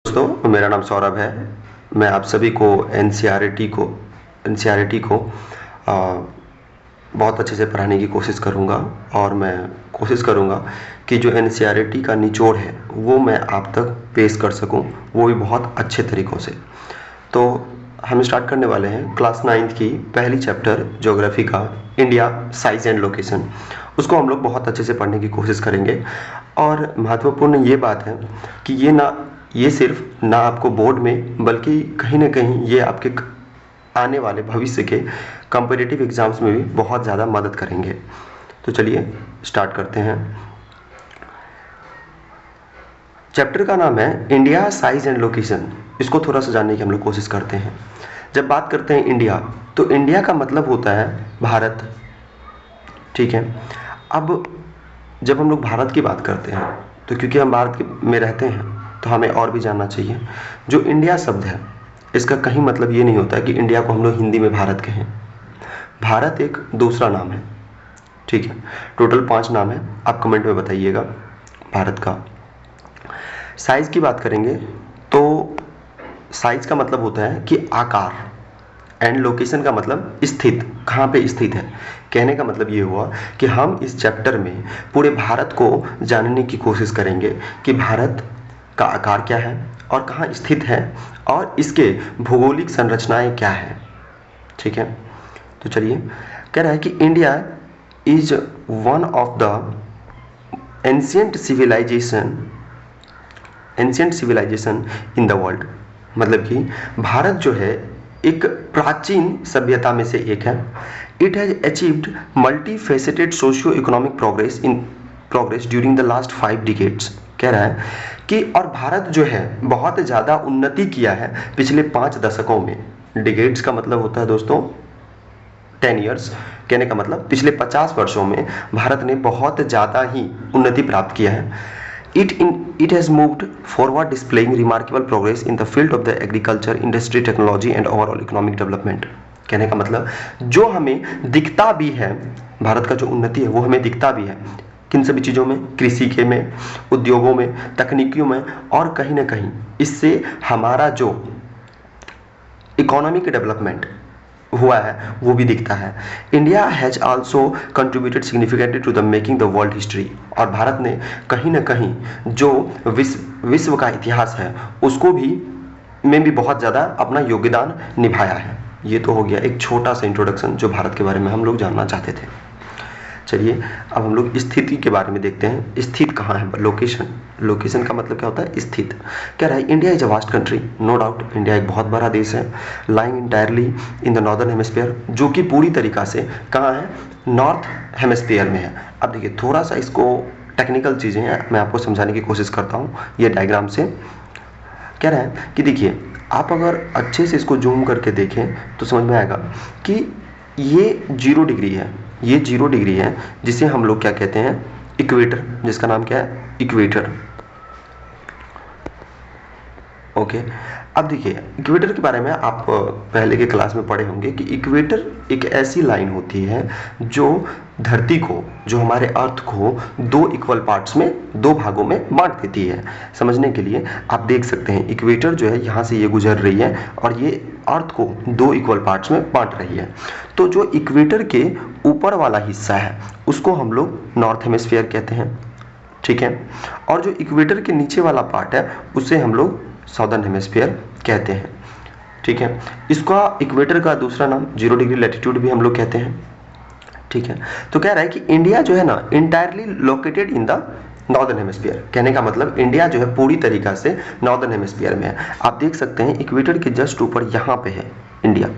दोस्तों, मेरा नाम सौरभ है। मैं आप सभी को एनसीईआरटी को बहुत अच्छे से पढ़ाने की कोशिश करूँगा और मैं कोशिश करूँगा कि जो एनसीईआरटी का निचोड़ है वो मैं आप तक पेश कर सकूँ, वो भी बहुत अच्छे तरीक़ों से। तो हम स्टार्ट करने वाले हैं क्लास 9th की पहली चैप्टर ज्योग्राफी का इंडिया साइज़ एंड लोकेशन। उसको हम लोग बहुत अच्छे से पढ़ने की कोशिश करेंगे और महत्वपूर्ण ये बात है कि ये सिर्फ ना आपको बोर्ड में बल्कि कहीं ना कहीं ये आपके आने वाले भविष्य के कॉम्पिटिटिव एग्ज़ाम्स में भी बहुत ज़्यादा मदद करेंगे। तो चलिए स्टार्ट करते हैं। चैप्टर का नाम है इंडिया साइज़ एंड लोकेशन। इसको थोड़ा सा जानने की हम लोग कोशिश करते हैं। जब बात करते हैं इंडिया, तो इंडिया का मतलब होता है भारत, ठीक है। अब जब हम लोग भारत की बात करते हैं तो क्योंकि हम भारत में रहते हैं तो हमें और भी जानना चाहिए। जो इंडिया शब्द है इसका कहीं मतलब ये नहीं होता कि इंडिया को हम लोग हिंदी में भारत कहें। भारत एक दूसरा नाम है, ठीक है। टोटल 5 नाम है, आप कमेंट में बताइएगा भारत का। साइज़ की बात करेंगे तो साइज़ का मतलब होता है कि आकार, एंड लोकेशन का मतलब स्थित, कहाँ पे स्थित है। कहने का मतलब ये हुआ कि हम इस चैप्टर में पूरे भारत को जानने की कोशिश करेंगे कि भारत का आकार क्या है और कहाँ स्थित है और इसके भौगोलिक संरचनाएं क्या है, ठीक है। तो चलिए, कह रहा है कि India is one of the ancient civilisation in the world. मतलब कि भारत जो है एक प्राचीन सभ्यता में से एक है। It has achieved multi faceted socio economic progress during the last 5 decades. कह रहा है कि और भारत जो है बहुत ज़्यादा उन्नति किया है पिछले 5 दशकों में। डिकेड्स का मतलब होता है दोस्तों 10 ईयर्स। कहने का मतलब पिछले 50 वर्षों में भारत ने बहुत ज़्यादा ही उन्नति प्राप्त किया है। It has moved forward, displaying remarkable progress in the field of the agriculture, industry, technology and overall economic development। कहने का मतलब जो हमें दिखता भी है, भारत का जो उन्नति है वो हमें दिखता भी है। किन सभी चीज़ों में? कृषि के में, उद्योगों में, तकनीकियों में, और कहीं ना कहीं इससे हमारा जो इकोनॉमिक डेवलपमेंट हुआ है वो भी दिखता है। India has also contributed significantly to the making the world history. और भारत ने कहीं ना कहीं जो विश्व का इतिहास है उसको भी बहुत ज़्यादा अपना योगदान निभाया है। ये तो हो गया एक छोटा सा इंट्रोडक्शन जो भारत के बारे में हम लोग जानना चाहते थे। चलिए अब हम लोग स्थिति के बारे में देखते हैं। स्थित कहाँ है? लोकेशन का मतलब क्या होता है? स्थित। कह रहा है India is a vast country, no doubt India एक बहुत बड़ा देश है। Lying entirely in the northern hemisphere, जो कि पूरी तरीक़ा से कहाँ है? नॉर्थ हेमिस्फीयर में है। अब देखिए थोड़ा सा इसको टेक्निकल चीज़ें हैं, मैं आपको समझाने की कोशिश करता हूँ ये डायग्राम से। कह रहा है कि देखिए आप अगर अच्छे से इसको जूम करके देखें तो समझ में आएगा कि ये 0 डिग्री है, ये 0 डिग्री है जिसे हम लोग क्या कहते हैं? इक्वेटर, जिसका नाम क्या है? इक्वेटर। ओके। अब देखिए इक्वेटर के बारे में आप पहले के क्लास में पढ़े होंगे कि इक्वेटर एक ऐसी लाइन होती है जो धरती को, जो हमारे अर्थ को 2 इक्वल पार्ट्स में, 2 भागों में बांट देती है। समझने के लिए आप देख सकते हैं इक्वेटर जो है यहाँ से ये गुजर रही है और ये अर्थ को 2 इक्वल पार्ट्स में बांट रही है। तो जो इक्वेटर के ऊपर वाला हिस्सा है उसको हम लोग नॉर्थ हेमिस्फीयर कहते हैं, ठीक है। और जो इक्वेटर के नीचे वाला पार्ट है उसे हम लोग साउदर्न हेमिस्फीयर कहते हैं, ठीक है। इसका इक्वेटर का दूसरा नाम 0 डिग्री लैटिट्यूड भी हम लोग कहते हैं, ठीक है। तो कह रहा है कि इंडिया जो है ना entirely located in the northern hemisphere. कहने का मतलब इंडिया जो है पूरी तरीक़ा से नॉर्दर्न हेमिस्फीयर में है। आप देख सकते हैं इक्वेटर के जस्ट ऊपर यहाँ पे है इंडिया,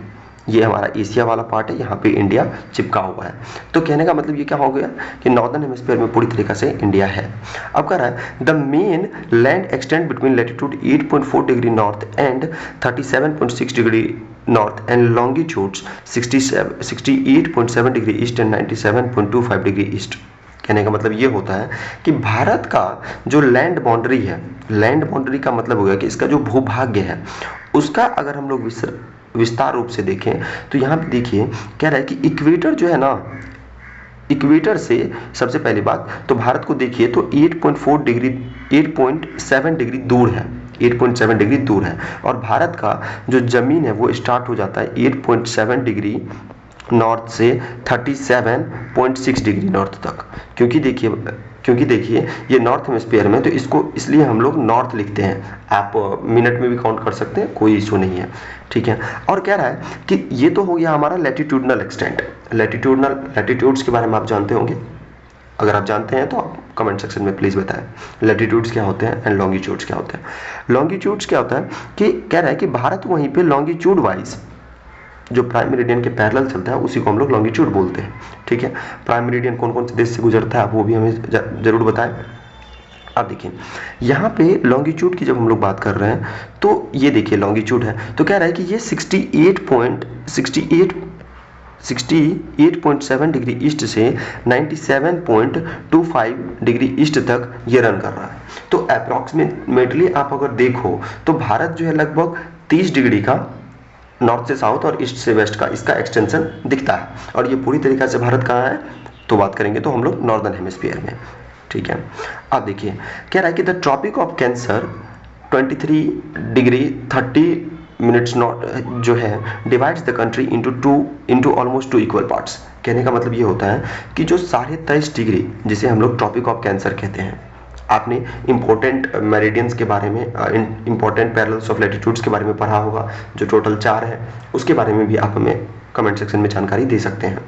ये हमारा एशिया वाला पार्ट है, यहाँ पे इंडिया चिपका हुआ है। तो कहने का मतलब ये क्या हो गया कि नॉर्दर्न हेमिस्फीयर में पूरी तरीक़ा से इंडिया है। अब कह रहा है the main land extend between latitude 8.4 degree north and 37.6 degree north and longitudes 68.7 degree east and 97.25 degree east. कहने का मतलब ये होता है कि भारत का जो लैंड बाउंड्री है, लैंड बाउंड्री का मतलब हो गया कि इसका जो भूभाग्य है उसका अगर हम लोग विस्तार रूप से देखें तो यहाँ पे देखिए कह रहा है कि इक्वेटर जो है ना, इक्वेटर से सबसे पहली बात तो भारत को देखिए तो 8.7 डिग्री दूर है 8.7 डिग्री दूर है, और भारत का जो ज़मीन है वो स्टार्ट हो जाता है 8.7 डिग्री नॉर्थ से 37.6 डिग्री नॉर्थ तक। क्योंकि देखिए ये नॉर्थ हेमिस्फीयर में, तो इसको इसलिए हम लोग नॉर्थ लिखते हैं। आप मिनट में भी काउंट कर सकते हैं, कोई इशू नहीं है, ठीक है। और कह रहा है कि ये तो हो गया हमारा लैटिट्यूडनल एक्सटेंट। लैटिट्यूड्स के बारे में आप जानते होंगे, अगर आप जानते हैं तो आप कमेंट सेक्शन में प्लीज़ बताएं लैटिट्यूड्स क्या होते हैं एंड लॉन्गिट्यूड्स क्या होते हैं। लॉन्गिट्यूड्स क्या होता है कि कह रहा है कि भारत वहीं पे लॉन्गिट्यूड वाइज जो प्राइम मेरिडियन के पैरेलल चलता है उसी को हम लोग लॉन्गिट्यूड बोलते हैं, ठीक है। प्राइम मेरिडियन कौन कौन से देश से गुजरता है आप वो भी हमें जरूर बताएं। अब देखिए यहाँ पे लॉन्गिट्यूड की जब हम लोग बात कर रहे हैं तो ये देखिए लॉन्गिट्यूड है, तो कह रहा है कि ये 68.7 डिग्री ईस्ट से 97.25 डिग्री ईस्ट तक ये रन कर रहा है। तो अप्रॉक्सीमेटली आप अगर देखो तो भारत जो है लगभग 30 डिग्री का नॉर्थ से साउथ और ईस्ट से वेस्ट का इसका एक्सटेंशन दिखता है, और ये पूरी तरीके से भारत कहाँ है तो बात करेंगे तो हम लोग नॉर्दर्न हेमिस्फीयर में, ठीक है। अब देखिए कह रहा है कि the Tropic of Cancer 23 degree 30 minutes north जो है divides the country into almost 2 equal parts. कहने का मतलब ये होता है कि जो 23.5 डिग्री जिसे हम लोग ट्रॉपिक ऑफ कैंसर कहते हैं, आपने इंपॉर्टेंट मेरिडियंस के बारे में, इंपॉर्टेंट पैरेलल्स ऑफ लैटिट्यूड्स के बारे में पढ़ा होगा, जो टोटल 4 है, उसके बारे में भी आप हमें कमेंट सेक्शन में जानकारी दे सकते हैं।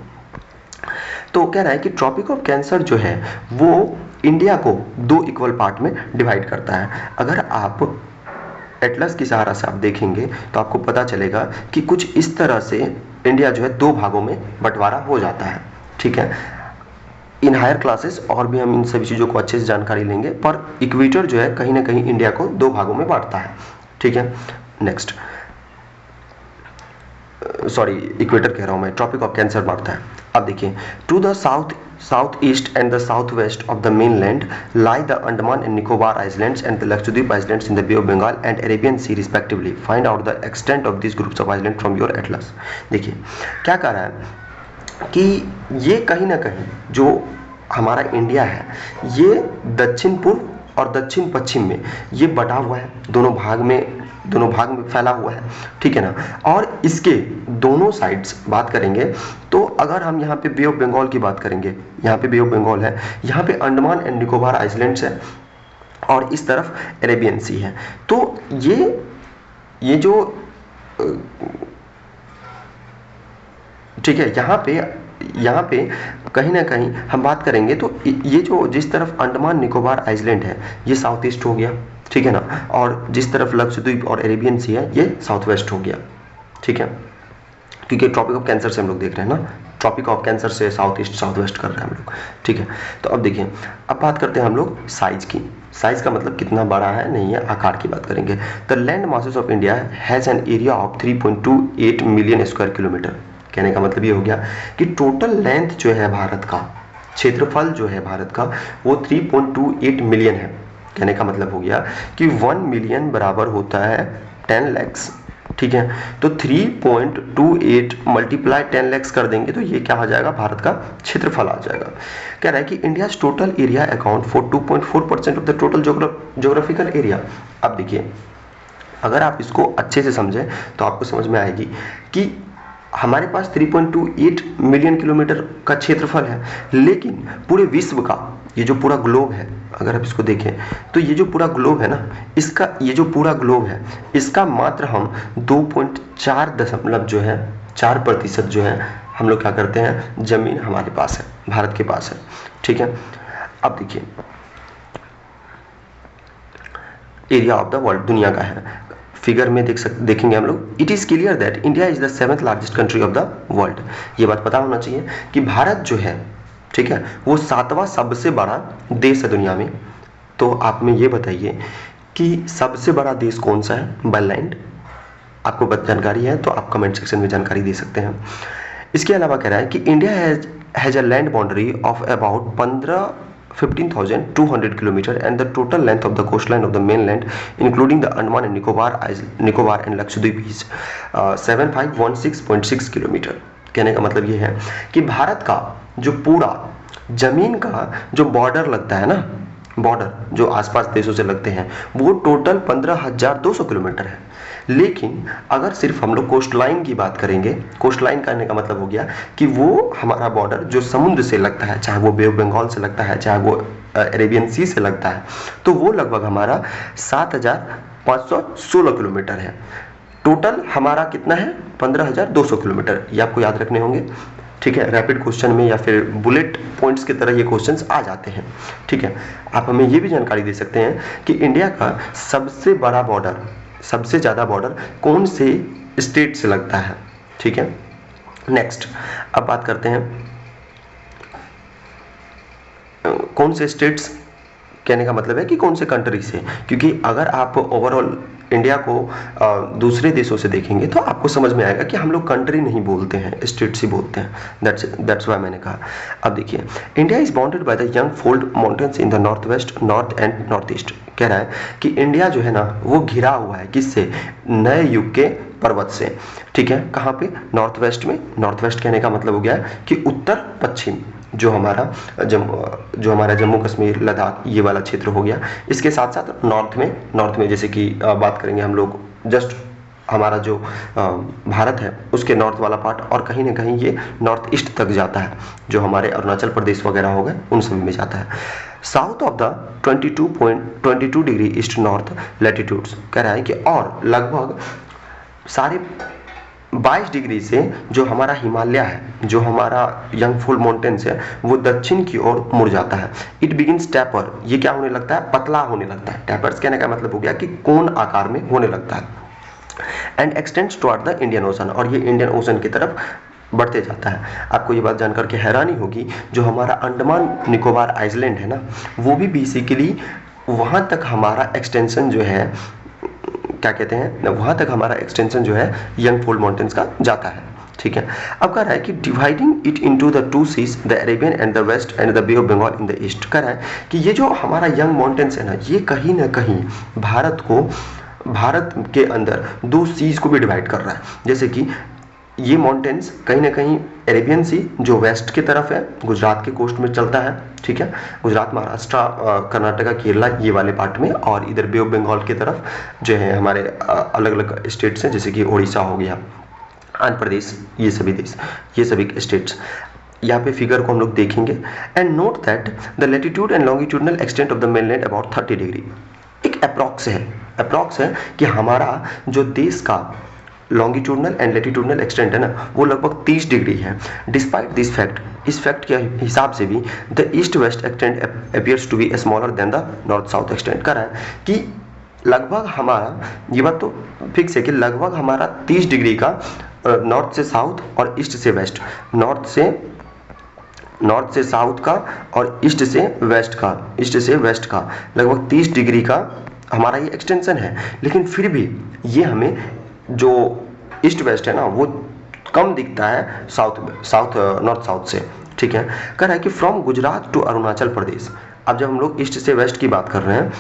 तो कह रहा है कि ट्रॉपिक ऑफ कैंसर जो है वो इंडिया को 2 इक्वल पार्ट में डिवाइड करता है। अगर आप एटलस की सहारा से आप देखेंगे तो आपको पता चलेगा कि कुछ इस तरह से इंडिया जो है 2 भागों में बंटवारा हो जाता है, ठीक है। इन हायर क्लासेस और भी हम इन सभी चीज़ों को अच्छे से जानकारी लेंगे, पर इक्वेटर जो है कहीं ना कहीं इंडिया को 2 भागों में बांटता है, ठीक है। नेक्स्ट, सॉरी इक्वेटर कह रहा हूँ मैं, ट्रॉपिक ऑफ कैंसर बांटता है। अब देखिए to the south east and the south west of the mainland lie the Andaman and Nicobar islands and the Lakshadweep islands in the Bay of Bengal and Arabian Sea respectively. Find out the extent of this groups of island from your atlas. देखिए क्या कह रहा है कि ये कहीं ना कहीं जो हमारा इंडिया है ये दक्षिण पूर्व और दक्षिण पश्चिम में ये बटा हुआ है, दोनों भाग में फैला हुआ है, ठीक है ना। और इसके दोनों साइड्स बात करेंगे तो अगर हम यहाँ पे बे ऑफ बंगाल की बात करेंगे, यहाँ पे बे ऑफ बंगाल है, यहाँ पे अंडमान एंड निकोबार आइलैंड्स है और इस तरफ अरेबियन सी है। तो ये जो ठीक है, यहाँ पे कहीं ना कहीं हम बात करेंगे तो ये जो जिस तरफ अंडमान निकोबार आइलैंड है ये साउथ ईस्ट हो गया, ठीक है ना, और जिस तरफ लक्षद्वीप और अरेबियन सी है ये साउथ वेस्ट हो गया, ठीक है। क्योंकि ट्रॉपिक ऑफ कैंसर से हम लोग देख रहे हैं ना, ट्रॉपिक ऑफ कैंसर से साउथ ईस्ट साउथ वेस्ट कर रहे हैं हम लोग, ठीक है। तो अब देखिए अब बात करते हैं हम लोग साइज की। साइज का मतलब कितना बड़ा है नहीं है, आकार की बात करेंगे। The land masses of India has an area of 3.28 million square kilometre. कहने का मतलब ये हो गया कि टोटल लेंथ जो है भारत का, क्षेत्रफल जो है भारत का वो 3.28 मिलियन है। कहने का मतलब हो गया कि 1 मिलियन बराबर होता है 10 लैक्स, ठीक है। तो 3.28 मल्टीप्लाई 10 लैक्स कर देंगे तो ये क्या आ जाएगा, भारत का क्षेत्रफल आ जाएगा। कह रहा है कि India total area account for 2.4% of the total geographical area. अब देखिए अगर आप इसको अच्छे से समझें तो आपको समझ में आएगी कि हमारे पास 3.28 मिलियन किलोमीटर का क्षेत्रफल है, लेकिन पूरे विश्व का ये जो पूरा ग्लोब है, अगर आप इसको देखें तो ये जो पूरा ग्लोब है ना, इसका ये जो पूरा ग्लोब है इसका मात्र हम 2.4% जो है हम लोग क्या करते हैं, जमीन हमारे पास है, भारत के पास है, ठीक है। अब देखिए एरिया ऑफ द वर्ल्ड दुनिया का है, फिगर में देखेंगे हम लोग। It is clear that India is the 7th largest country of the world. ये बात पता होना चाहिए कि भारत जो है, ठीक है, वो 7वां सबसे बड़ा देश है दुनिया में। तो आप में ये बताइए कि सबसे बड़ा देश कौन सा है बाय लैंड? आपको जानकारी है तो आप कमेंट सेक्शन में जानकारी दे सकते हैं। इसके अलावा कह रहा है कि India has a land boundary of about 15,200 kilometer and the total length of the coastline of the mainland including the Andaman and Nicobar and Lakshadweep is 7516.6 kilometre. कहने का मतलब ये है कि भारत का जो पूरा जमीन का जो बॉर्डर लगता है ना, बॉर्डर जो आसपास देशों से लगते हैं वो टोटल 15,200 किलोमीटर है। लेकिन अगर सिर्फ हम लोग कोस्ट लाइन की बात करेंगे, कोस्ट लाइन कहने का मतलब हो गया कि वो हमारा बॉर्डर जो समुद्र से लगता है, चाहे वो बे ऑफ बंगाल से लगता है, चाहे वो अरेबियन सी से लगता है, तो वो लगभग हमारा 7,516 किलोमीटर है। टोटल हमारा कितना है? 15,200 किलोमीटर। ये आपको याद रखने होंगे, ठीक है। रैपिड क्वेश्चन में या फिर बुलेट पॉइंट्स की तरह ये क्वेश्चंस आ जाते हैं, ठीक है। आप हमें ये भी जानकारी दे सकते हैं कि इंडिया का सबसे बड़ा बॉर्डर, सबसे ज़्यादा बॉर्डर कौन से स्टेट से लगता है, ठीक है। नेक्स्ट अब बात करते हैं कौन से स्टेट्स, कहने का मतलब है कि कौन से कंट्री से, क्योंकि अगर आप ओवरऑल इंडिया को दूसरे देशों से देखेंगे तो आपको समझ में आएगा कि हम लोग कंट्री नहीं बोलते हैं, स्टेट्स ही बोलते हैं। दैट्स वाई मैंने कहा। अब देखिए, India is bounded by the young fold mountains in the north west, north and north east. कह रहा है कि इंडिया जो है ना वो घिरा हुआ है किससे? नए युग के पर्वत से, ठीक है। कहाँ पे? नॉर्थ वेस्ट में। नॉर्थ वेस्ट कहने का मतलब हो गया कि उत्तर पश्चिम, जो हमारा जम्मू कश्मीर, लद्दाख, ये वाला क्षेत्र हो गया। इसके साथ साथ नॉर्थ में जैसे कि बात करेंगे हम लोग, जस्ट हमारा जो भारत है उसके नॉर्थ वाला पार्ट, और कहीं ना कहीं ये नॉर्थ ईस्ट तक जाता है, जो हमारे अरुणाचल प्रदेश वगैरह हो गए उन सभी में जाता है। South of the 22 degree east north latitudes, कह रहा है कि और लगभग सारे 22 डिग्री से जो हमारा हिमालय है, जो हमारा यंग फोल्ड माउंटेन्स है, वो दक्षिण की ओर मुड़ जाता है। इट बिगिंस टैपर, ये क्या होने लगता है? पतला होने लगता है। टैपर्स कहने का मतलब हो गया कि कोन आकार में होने लगता है। And x tends toward the Indian ocean, और ये इंडियन ओशन की तरफ बढ़ते जाता है। आपको ये बात जानकर के हैरानी होगी, जो हमारा अंडमान निकोबार आइलैंड है ना, वो भी बेसिकली वहाँ तक हमारा एक्सटेंशन जो है, क्या कहते हैं, वहाँ तक हमारा एक्सटेंशन जो है यंग फोल्ड माउंटेन्स का जाता है, ठीक है। अब कह रहा है कि dividing it into the two seas, the Arabian and the west and the Bay of Bengal in the east. कह रहा है कि ये जो हमारा यंग माउंटेन्स है ना, ये कहीं ना कहीं भारत के अंदर दो सीज को भी डिवाइड कर रहा है। जैसे कि ये माउंटेन्स कहीं ना कहीं अरेबियन सी जो वेस्ट की तरफ है, गुजरात के कोस्ट में चलता है, ठीक है, गुजरात, महाराष्ट्र, कर्नाटका, केरला, ये वाले पार्ट में, और इधर बे ऑफ बंगाल की तरफ जो है हमारे अलग अलग स्टेट्स हैं, जैसे कि उड़ीसा हो गया, आंध्र प्रदेश, ये सभी स्टेट्स। यहाँ पे फिगर को हम लोग देखेंगे। And note that the latitude and longitudinal extent of the mainland about 30 degree. एक अप्रॉक्स है कि हमारा जो देश का लॉन्गिट्यूडनल एंड लैटिट्यूडनल एक्सटेंट है ना, वो लगभग 30 डिग्री है। डिस्पाइट दिस फैक्ट, इस फैक्ट के हिसाब से भी the east west extent appears to be smaller than the north south extent. कर रहा है कि लगभग हमारा, ये बात तो फिक्स है कि लगभग हमारा 30 डिग्री का नॉर्थ से साउथ और ईस्ट से वेस्ट, नॉर्थ से साउथ का और ईस्ट से वेस्ट का लगभग 30 डिग्री का हमारा ये एक्सटेंशन है। लेकिन फिर भी ये हमें जो ईस्ट वेस्ट है ना वो कम दिखता है नॉर्थ साउथ से, ठीक है। कह रहा है कि फ्रॉम गुजरात टू अरुणाचल प्रदेश। अब जब हम लोग ईस्ट से वेस्ट की बात कर रहे हैं,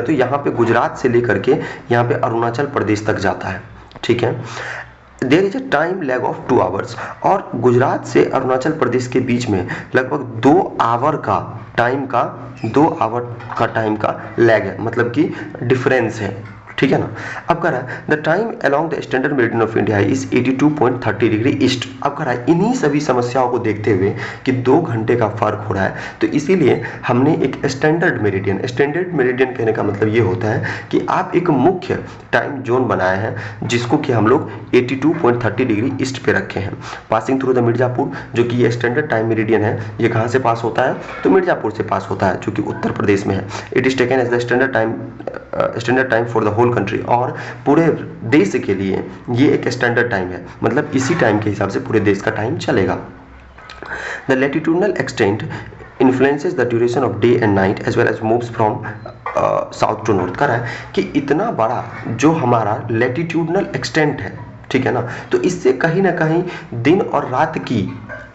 तो यहाँ पे गुजरात से लेकर के यहाँ पे अरुणाचल प्रदेश तक जाता है, ठीक है। There is a time lag of 2 hours, और गुजरात से अरुणाचल प्रदेश के बीच में लगभग 2 आवर का टाइम का लैग है, मतलब कि डिफरेंस है, ठीक है ना। अब कह रहा है the time along the standard meridian of India is 82.30 degree east. अब कह रहा है इन्हीं सभी समस्याओं को देखते हुए कि 2 घंटे का फर्क हो रहा है, तो इसीलिए हमने एक स्टैंडर्ड मेरिडियन कहने का मतलब ये होता है कि आप एक मुख्य टाइम जोन बनाए हैं जिसको कि हम लोग 82.30 डिग्री ईस्ट पे रखे हैं, पासिंग थ्रू द मिर्जापुर, जो कि ये स्टैंडर्ड टाइम मेरिडियन है। ये कहाँ से पास होता है? तो मिर्जापुर से पास होता है, जो कि उत्तर प्रदेश में है। It is taken as the standard time for the whole country, और पूरे देश के लिए ये एक स्टैंडर्ड टाइम है, मतलब इसी टाइम के हिसाब से पूरे देश का टाइम चलेगा। The latitudinal extent influences the duration of day and night as well as moves from south to north। कर रहा है कि इतना बड़ा जो हमारा लैटिट्यूडनल एक्सटेंट है, ठीक है ना, तो इससे कहीं ना कहीं दिन और रात की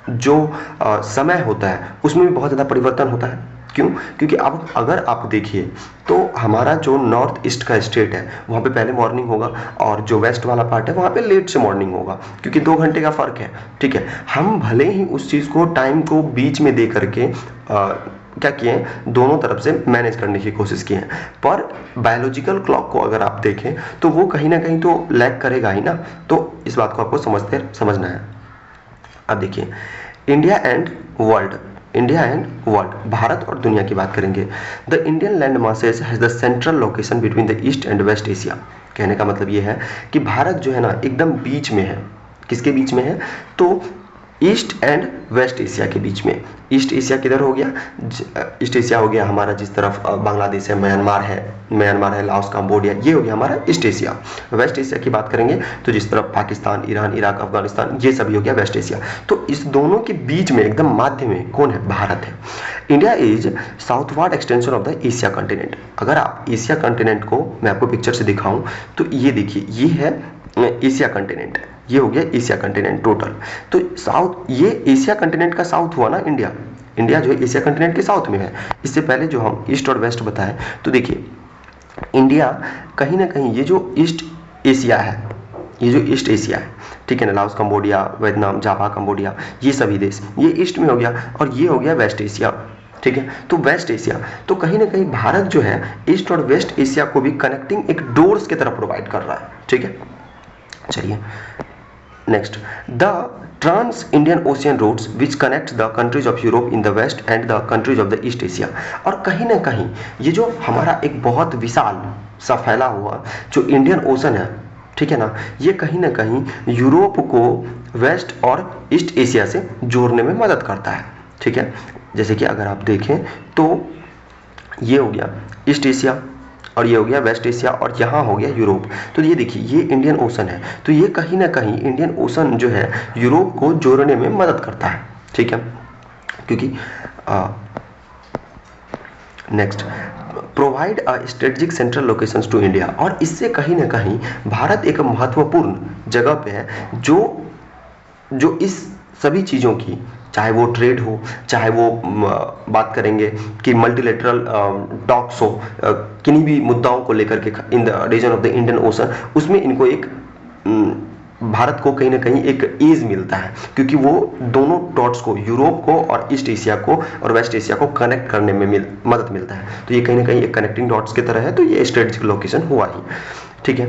जो समय होता है उसमें भी बहुत ज़्यादा परिवर्तन होता है। क्यों? क्योंकि अब अगर आप देखिए तो हमारा जो नॉर्थ ईस्ट का स्टेट है वहाँ पे पहले मॉर्निंग होगा, और जो वेस्ट वाला पार्ट है वहाँ पे लेट से मॉर्निंग होगा, क्योंकि 2 घंटे का फ़र्क है। ठीक है, हम भले ही उस चीज़ को टाइम को बीच में दे करके क्या किए हैं, दोनों तरफ से मैनेज करने की कोशिश की है, पर बायोलॉजिकल क्लॉक को अगर आप देखें तो वो कहीं ना कहीं तो लैग करेगा ही ना। तो इस बात को आपको समझना है। अब देखिए, India and world, India and world, Bharat और दुनिया की बात करेंगे। The Indian land masses has the central location between the east and west Asia. कहने का मतलब ये है कि भारत जो है ना एकदम बीच में है। किसके बीच में है? तो ईस्ट एंड वेस्ट एशिया के बीच में। ईस्ट एशिया किधर हो गया? ईस्ट एशिया हो गया हमारा जिस तरफ बांग्लादेश है, म्यांमार है, लाओस, कंबोडिया, ये हो गया हमारा ईस्ट एशिया। वेस्ट एशिया की बात करेंगे तो जिस तरफ पाकिस्तान, ईरान, इराक, अफगानिस्तान, ये सभी हो गया वेस्ट एशिया। तो इस दोनों के बीच में एकदम माध्य में कौन है? भारत है। India is southward extension of the Asia continent. अगर आप एशिया कंटिनेंट को मैं आपको पिक्चर से दिखाऊं तो ये देखिए, ये है एशिया कंटिनेंट, ये हो गया एशिया कंटिनेंट टोटल। तो साउथ, ये एशिया कंटिनेंट का साउथ हुआ ना इंडिया। इंडिया जो है एशिया कंटिनेंट के साउथ में है। इससे पहले जो हम ईस्ट और वेस्ट बताए, तो देखिए इंडिया कहीं ना कहीं ये जो ईस्ट एशिया है, ये जो ईस्ट एशिया है, ठीक है ना, लाओस, कंबोडिया, वियतनाम, जावा, कंबोडिया, ये सभी देश ये ईस्ट में हो गया, और ये हो गया वेस्ट एशिया। ठीक है, तो वेस्ट एशिया, तो कहीं ना कहीं भारत जो है ईस्ट और वेस्ट एशिया को भी कनेक्टिंग एक डोर्स की तरह प्रोवाइड कर रहा है। ठीक है, चलिए next, the trans Indian Ocean routes which connect the countries of Europe in the west and the countries of the east Asia. और कहीं ना कहीं ये जो हमारा एक बहुत विशाल सा फैला हुआ जो इंडियन ओशन है, ठीक है ना, ये कहीं ना कहीं यूरोप को वेस्ट और ईस्ट एशिया से जोड़ने में मदद करता है। ठीक है, जैसे कि अगर आप देखें तो ये हो गया ईस्ट एशिया, और ये हो गया वेस्ट एशिया, और यहाँ हो गया यूरोप। तो ये देखिए, ये इंडियन ओशन है, तो ये कहीं ना कहीं इंडियन ओशन जो है यूरोप को जोड़ने में मदद करता है। ठीक है, क्योंकि next, provide a strategic central locations to India. और इससे कहीं ना कहीं भारत एक महत्वपूर्ण जगह पे है जो इस सभी चीज़ों की, चाहे वो ट्रेड हो, चाहे वो बात करेंगे कि मल्टीलेटरल टॉक्स हो, किन्हीं भी मुद्दाओं को लेकर के in the region of the Indian Ocean, उसमें इनको एक भारत को कहीं ना कहीं एक एज मिलता है, क्योंकि वो दोनों डॉट्स को, यूरोप को और ईस्ट एशिया को और वेस्ट एशिया को कनेक्ट करने में मदद मिलता है। तो ये कहीं ना कहीं एक कनेक्टिंग डॉट्स की तरह है, तो ये स्ट्रेटेजिक लोकेशन हुआ ही। ठीक है,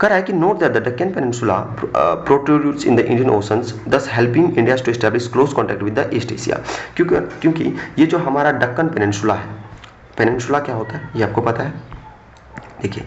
कह रहा है कि note that the Deccan peninsula protrudes in the Indian oceans, thus helping India to establish close contact with the east Asia. क्योंकि ये जो हमारा डेक्कन पेनिनसुला है, पेनिनसुला क्या होता है ये आपको पता है? देखिए,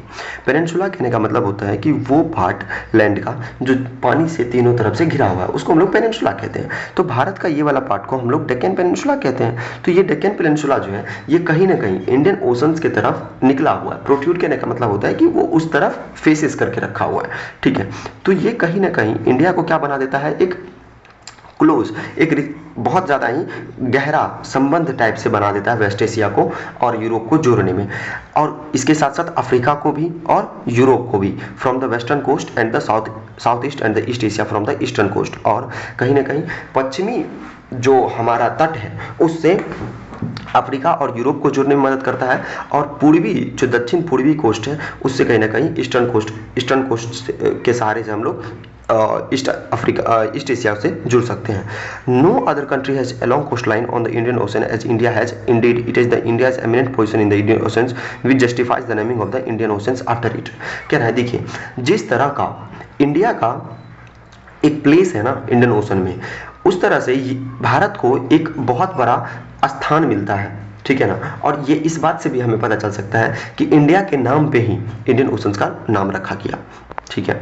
पेनिनसुला कहने का मतलब होता है कि वो पार्ट लैंड का जो पानी से तीनों तरफ से घिरा हुआ है, उसको हम लोग पेनिनसुला कहते हैं। तो भारत का ये वाला पार्ट को हम लोग डेक्कन पेनिनसुला कहते हैं। तो ये डेक्कन पेनिनसुला जो है ये कहीं ना कहीं इंडियन ओशंस की तरफ निकला हुआ है। प्रोट्रूड कहने का मतलब होता है कि वो उस तरफ फेसेस करके रखा हुआ है। ठीक है, तो ये कहीं ना कहीं इंडिया को क्या बना देता है? एक क्लोज, एक बहुत ज़्यादा ही गहरा संबंध टाइप से बना देता है वेस्ट एशिया को और यूरोप को जोड़ने में, और इसके साथ साथ अफ्रीका को भी और यूरोप को भी, from the western coast and the south east and the east Asia from the eastern coast. और कहीं ना कहीं पश्चिमी जो हमारा तट है उससे अफ्रीका और यूरोप को जोड़ने में मदद करता है, और पूर्वी जो दक्षिण पूर्वी कोस्ट है उससे कहीं ना कहीं ईस्टर्न कोस्ट के सहारे से हम लोग ईस्ट एशिया से जुड़ सकते हैं। No other country has a long coast line on the Indian Ocean as India has, indeed it is the India's eminent position in the Indian Oceans which justifies the naming of the Indian Oceans after it. कह रहा है, देखिए जिस तरह का India का एक place है ना इंडियन ओशन में, उस तरह से भारत को एक बहुत बड़ा स्थान मिलता है। ठीक है ना, और ये इस बात से भी हमें पता चल सकता है कि इंडिया के नाम पे ही इंडियन ओशंस का नाम रखा गया। ठीक है,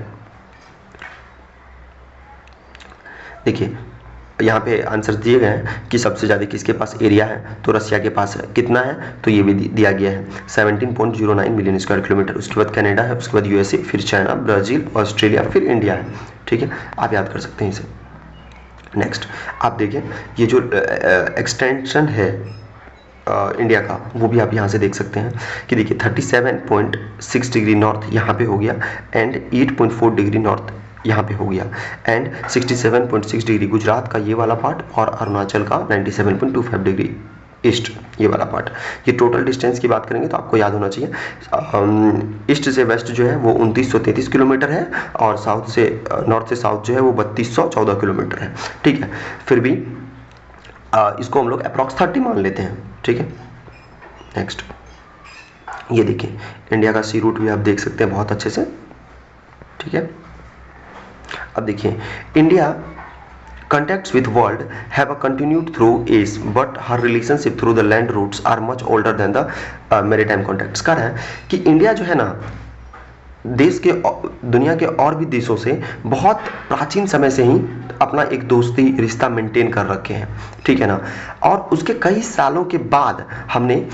देखिए यहाँ पे आंसर दिए गए हैं कि सबसे ज़्यादा किसके पास एरिया है, तो रसिया के पास कितना है, तो ये भी दिया गया है 17.09 मिलियन स्क्वायर किलोमीटर। उसके बाद कनाडा है, उसके बाद यूएसए, फिर चाइना, ब्राज़ील, ऑस्ट्रेलिया, फिर इंडिया है। ठीक है, आप याद कर सकते हैं इसे। नेक्स्ट आप देखिए, ये जो एक्सटेंशन है इंडिया का, वो भी आप यहाँ से देख सकते हैं कि देखिए 37.6 डिग्री नॉर्थ यहाँ पे हो गया, एंड 8.4 डिग्री नॉर्थ यहाँ पे हो गया, एंड 67.6 डिग्री गुजरात का ये वाला पार्ट, और अरुणाचल का 97.25 डिग्री ईस्ट, ये वाला पार्ट। ये टोटल डिस्टेंस की बात करेंगे तो आपको याद होना चाहिए, ईस्ट से वेस्ट जो है वो 2933 किलोमीटर है, और साउथ से नॉर्थ से साउथ जो है वो 3214 किलोमीटर है। ठीक है, फिर भी इसको हम लोग अप्रॉक्स 30 मान लेते हैं। ठीक है, नेक्स्ट ये देखिए, इंडिया का सी रूट भी आप देख सकते हैं बहुत अच्छे से। ठीक है, अब देखिए, India contacts with world have a continued through ACE, but her relationship through the land routes are much older than the maritime contacts। कह रहा है कि इंडिया जो है ना, देश के दुनिया के और भी देशों से बहुत प्राचीन समय से ही अपना एक दोस्ती रिश्ता मेंटेन कर रखे हैं। ठीक है ना, और उसके कई सालों के बाद हमने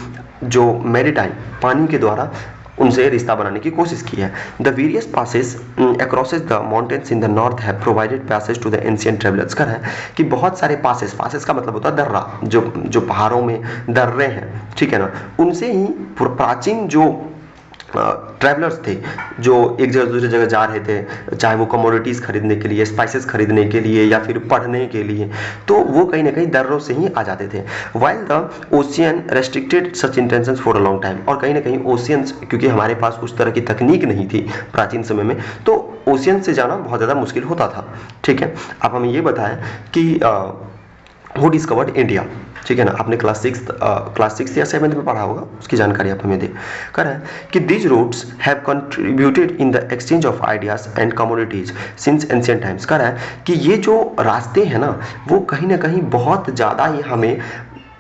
जो मैरीटाइम पानी के द्वारा उनसे रिश्ता बनाने की कोशिश की है। The various passes across the mountains in the north have provided passage to the ancient travellers. कर है कि बहुत सारे पासेस का मतलब होता है दर्रा, जो पहाड़ों में दर्रे हैं, ठीक है ना, उनसे ही प्राचीन जो ट्रैवलर्स थे, जो एक जगह दूसरी जगह जा रहे थे, चाहे वो कमोडिटीज़ खरीदने के लिए, स्पाइसेस खरीदने के लिए, या फिर पढ़ने के लिए, तो वो कहीं ना कहीं दर्रों से ही आ जाते थे। While the ocean restricted such intentions for a long time. और कहीं ना कहीं ओशियंस, क्योंकि हमारे पास उस तरह की तकनीक नहीं थी प्राचीन समय में, तो ओशियन से जाना बहुत ज़्यादा मुश्किल होता था। ठीक है, अब हमें ये बताएं कि हु डिस्कवर्ड इंडिया। ठीक है ना, आपने क्लास सिक्स या सेवन्थ में पढ़ा होगा, उसकी जानकारी आप हमें दे। कह रहा है कि these routes have contributed in the exchange of ideas and commodities since ancient times. कह रहा है कि ये जो रास्ते हैं ना, वो कहीं ना कहीं बहुत ज़्यादा ही हमें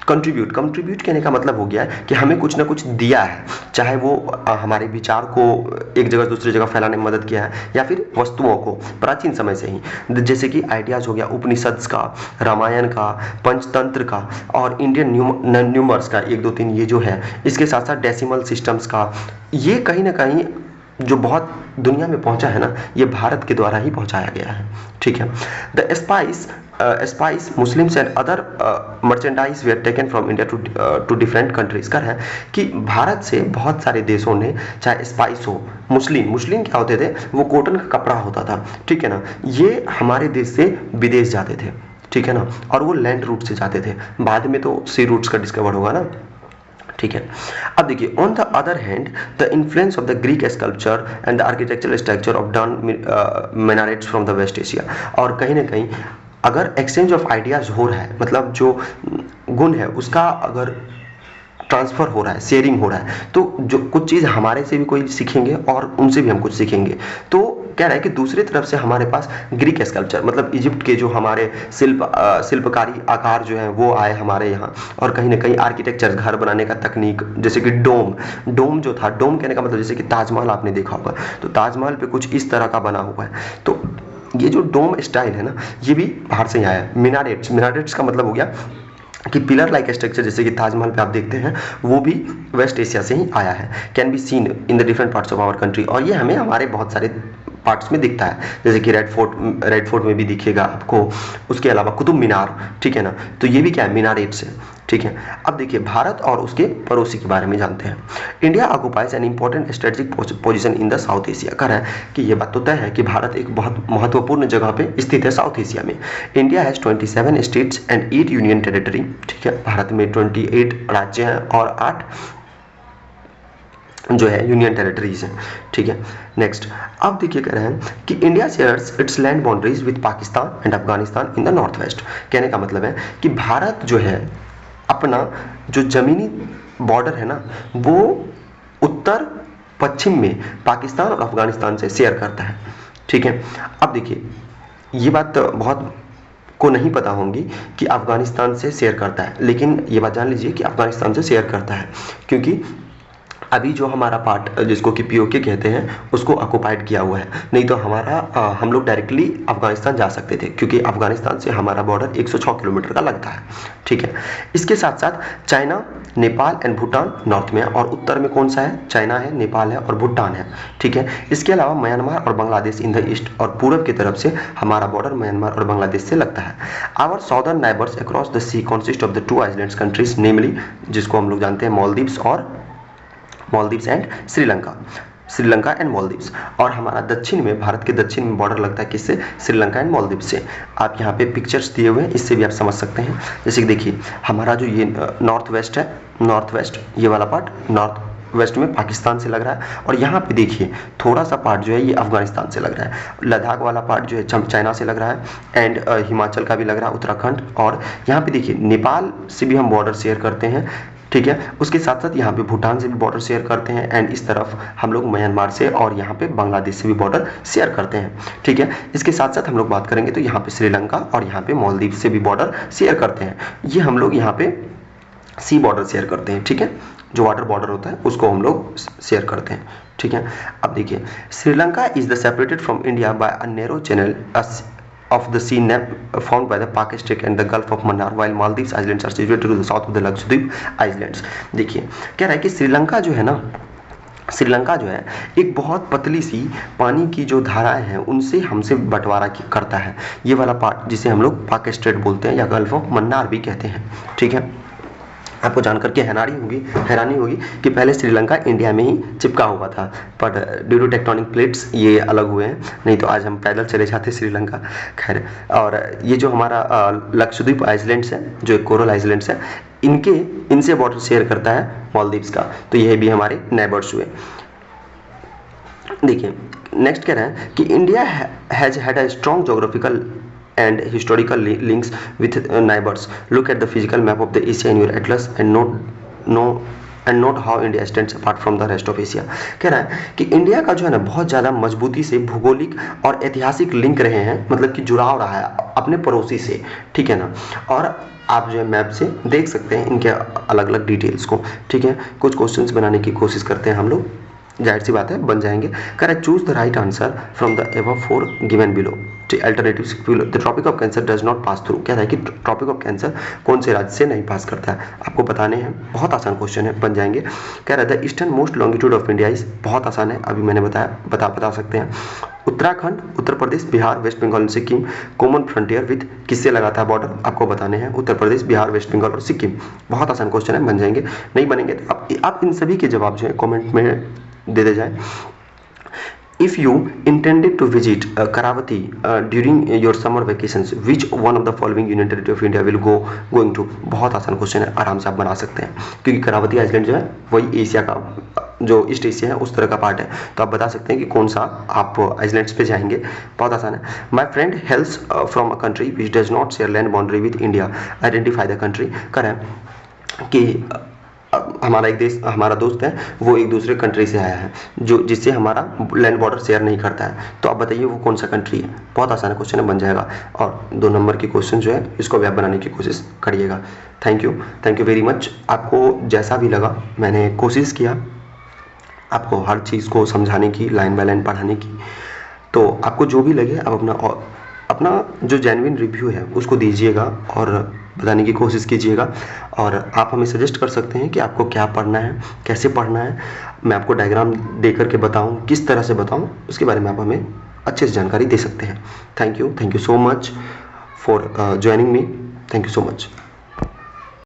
कंट्रीब्यूट कहने का मतलब हो गया है कि हमें कुछ ना कुछ दिया है, चाहे वो हमारे विचार को एक जगह दूसरी जगह फैलाने में मदद किया है, या फिर वस्तुओं को प्राचीन समय से ही, जैसे कि आइडियाज़ हो गया उपनिषद का, रामायण का, पंचतंत्र का, और इंडियन न्यूमर्स का 1 2 3 ये जो है, इसके साथ साथ डेसिमल सिस्टम्स का। ये कहीं ना कहीं जो बहुत दुनिया में पहुंचा है ना, ये भारत के द्वारा ही पहुंचाया गया है। ठीक है, the spice muslins and other merchandise were taken from India to different countries. कर है कि भारत से बहुत सारे देशों ने, चाहे स्पाइस हो, मुस्लिम क्या होते थे, वो कॉटन का कपड़ा होता था। ठीक है ना, ये हमारे देश से विदेश जाते थे। ठीक है ना, और वो लैंड रूट से जाते थे, बाद में तो सी रूट्स का डिस्कवर होगा ना। ठीक है, अब देखिए, on the other hand the influence of the Greek sculpture and the architectural structure of done minarets from the west Asia. और कहीं ना कहीं अगर एक्सचेंज ऑफ आइडियाज हो रहा है, मतलब जो गुण है उसका अगर ट्रांसफ़र हो रहा है, शेयरिंग हो रहा है, तो जो कुछ चीज़ हमारे से भी कोई सीखेंगे और उनसे भी हम कुछ सीखेंगे। तो कह रहा है कि दूसरी तरफ से हमारे पास ग्रीक स्कल्पचर, मतलब इजिप्ट के जो हमारे शिल्पकारी आकार जो हैं वो आए हमारे यहाँ, और कहीं ना कहीं आर्किटेक्चर, घर बनाने का तकनीक, जैसे कि डोम जो था, डोम कहने का मतलब जैसे कि ताजमहल आपने देखा होगा, तो ताजमहल पे कुछ इस तरह का बना हुआ है। तो ये जो डोम स्टाइल है ना, ये भी बाहर से ही आया है। मिनारेट्स का मतलब हो गया कि पिलर लाइक स्ट्रक्चर, जैसे कि ताजमहल पे आप देखते हैं, वो भी वेस्ट एशिया से ही आया है। Can be seen in the different parts of our country. और ये हमें हमारे बहुत सारे पार्ट्स में दिखता है, जैसे कि रेड फोर्ट में भी दिखेगा आपको, उसके अलावा कुतुब मीनार। ठीक है ना, तो ये भी क्या है, मीनारेट से। ठीक है, अब देखिए, भारत और उसके पड़ोसी के बारे में जानते हैं। India occupies an important strategic position in the south Asia. कह रहा है कि ये बात तो तय है कि भारत एक बहुत महत्वपूर्ण जगह पे स्थित है साउथ एशिया में। India has 27 states and 8 union territory. ठीक है, भारत में 28 राज्य हैं और 8 जो है यूनियन टेरिटरीज हैं। ठीक है, नेक्स्ट, अब देखिए, कह रहे हैं कि India shares it's land boundaries with Pakistan and Afghanistan in the north west. कहने का मतलब है कि भारत जो है अपना जो ज़मीनी बॉर्डर है ना, वो उत्तर पश्चिम में पाकिस्तान और अफगानिस्तान से शेयर करता है। ठीक है, अब देखिए, ये बात बहुत को नहीं पता होंगी कि अफगानिस्तान से शेयर करता है, लेकिन ये बात जान लीजिए कि अफगानिस्तान से शेयर करता है, क्योंकि अभी जो हमारा पार्ट जिसको कि पीओके कहते हैं, उसको ऑक्युपाइड किया हुआ है। नहीं तो हम लोग डायरेक्टली अफगानिस्तान जा सकते थे, क्योंकि अफगानिस्तान से हमारा बॉर्डर 106 किलोमीटर का लगता है। ठीक है, इसके साथ साथ China, Nepal and Bhutan north में है, और उत्तर में कौन सा है, चाइना है, नेपाल है और भूटान है। ठीक है, इसके अलावा म्यांमार और बांग्लादेश इन द ईस्ट, और पूरब की तरफ से हमारा बॉर्डर म्यांमार और बांग्लादेश से लगता है। Our southern neighbours across the sea consist of the 2 islands countries, namely जिसको हम लोग जानते हैं मालदीव्स एंड श्रीलंका। श्रीलंका एंड मालदीव्स। और हमारा दक्षिण में, भारत के दक्षिण में बॉर्डर लगता है किससे? श्रीलंका एंड मालदीव से। आप यहाँ पे पिक्चर्स दिए हुए हैं, इससे भी आप समझ सकते हैं। जैसे कि देखिए हमारा जो ये नॉर्थ वेस्ट है, नॉर्थ वेस्ट ये वाला पार्ट नॉर्थ वेस्ट में पाकिस्तान से लग रहा है, और यहाँ पे देखिए थोड़ा सा पार्ट जो है ये अफगानिस्तान से लग रहा है। लद्दाख वाला पार्ट जो है चाइना से लग रहा है, एंड हिमाचल का भी लग रहा है, उत्तराखंड, और यहाँ पे देखिए नेपाल से भी हम बॉर्डर शेयर करते हैं, ठीक है। उसके साथ साथ यहाँ पे भूटान से भी बॉर्डर शेयर करते हैं, एंड इस तरफ हम लोग म्यांमार से और यहाँ पे बांग्लादेश से भी बॉर्डर शेयर करते हैं, ठीक है। इसके साथ साथ हम लोग बात करेंगे तो यहाँ पे श्रीलंका और यहाँ पे मालदीव से भी बॉर्डर शेयर करते हैं। ये हम लोग यहाँ पे सी बॉर्डर शेयर करते हैं, ठीक है। जो वाटर बॉर्डर होता है उसको हम लोग शेयर करते हैं, ठीक है। अब देखिए Sri Lanka is the separated from India by a narrow channel of the sea formed by the Pakistan and the Gulf of Mannar, while Maldives Islands are situated to the south of the Lakshadweep Islands। देखिए कह रहा है कि श्रीलंका जो है ना, श्रीलंका जो है एक बहुत पतली सी पानी की जो धाराएं हैं उनसे हमसे बंटवारा करता है। ये वाला पार्ट जिसे हम लोग पाकिस्तान बोलते हैं या गल्फ ऑफ मन्नार भी कहते हैं, ठीक है। आपको जानकर के हैरानी होगी कि पहले श्रीलंका इंडिया में ही चिपका हुआ था, पर ड्यू टू टेक्टोनिक प्लेट्स ये अलग हुए हैं, नहीं तो आज हम पैदल चले जाते श्रीलंका। खैर, और ये जो हमारा लक्षद्वीप आइलैंड्स है, जो एक कोरल आइलैंड्स है, इनसे बॉर्डर शेयर करता है मालदीव्स का, तो यह भी हमारे नेबर्स हुए। देखिए नेक्स्ट कह रहे हैं कि India has had a strong geographical and historical links with neighbors. Look at the physical map of the Asia in your atlas and note how India stands apart from the rest of Asia। कह रहा है कि India का जो है ना बहुत ज़्यादा मजबूती से भूगोलिक और ऐतिहासिक लिंक रहे हैं, मतलब कि जुड़ाव रहा है अपने पड़ोसी से, ठीक है ना। और आप जो है मैप से देख सकते हैं इनके अलग अलग डिटेल्स को, ठीक है। कुछ क्वेश्चंस बनाने की कोशिश करते हैं हम लोग, जाहिर सी बात है बन जाएंगे। कह रहा है choose the right answer from the above 4 given below, alternatives below. The Tropic of Cancer does not pass through. कह रहा है कि ट्रॉपिक ऑफ कैंसर कौन से राज्य से नहीं पास करता है, आपको बताने हैं। बहुत आसान क्वेश्चन है, बन जाएंगे। कह रहा है the eastern most longitude of India is, बहुत आसान है, अभी मैंने बताया, बता सकते हैं। उत्तराखंड, उत्तर प्रदेश, बिहार, वेस्ट बंगाल और सिक्किम कॉमन फ्रंटियर विद किससे लगाता है बॉर्डर, आपको बताने हैं। उत्तर प्रदेश, बिहार, वेस्ट बंगाल और सिक्किम। बहुत आसान क्वेश्चन है, बन जाएंगे। नहीं बनेंगे तो आप इन सभी के जवाब जो है कॉमेंट में दे जाए। If you intended to visit Karavati during your summer vacations, which one of the following union territory of India will going to? बहुत आसान क्वेश्चन है, आराम से आप बना सकते हैं, क्योंकि करावती आइलैंड जो है वही एशिया का, जो ईस्ट एशिया है उस तरह का पार्ट है, तो आप बता सकते हैं कि कौन सा आप आइलैंड्स पे जाएंगे। बहुत आसान है। My friend हेल्स from a country which does not share land boundary with India, identify the country. करें कि हमारा दोस्त है, वो एक दूसरे कंट्री से आया है जो जिससे हमारा लैंड बॉर्डर शेयर नहीं करता है, तो आप बताइए वो कौन सा कंट्री है। बहुत आसान क्वेश्चन है, बन जाएगा। और 2 नंबर की क्वेश्चन जो है इसको भी आप बनाने की कोशिश करिएगा। Thank you very much. आपको जैसा भी लगा, मैंने कोशिश किया आपको हर चीज़ को समझाने की, लाइन बाय लाइन पढ़ाने की। तो आपको जो भी लगे आप अपना जो जेन्युइन रिव्यू है उसको दीजिएगा और बताने की कोशिश कीजिएगा। और आप हमें सजेस्ट कर सकते हैं कि आपको क्या पढ़ना है, कैसे पढ़ना है। मैं आपको डायग्राम दे करके बताऊं, किस तरह से बताऊं, उसके बारे में आप हमें अच्छे से जानकारी दे सकते हैं। Thank you so much for joining me. Thank you so much.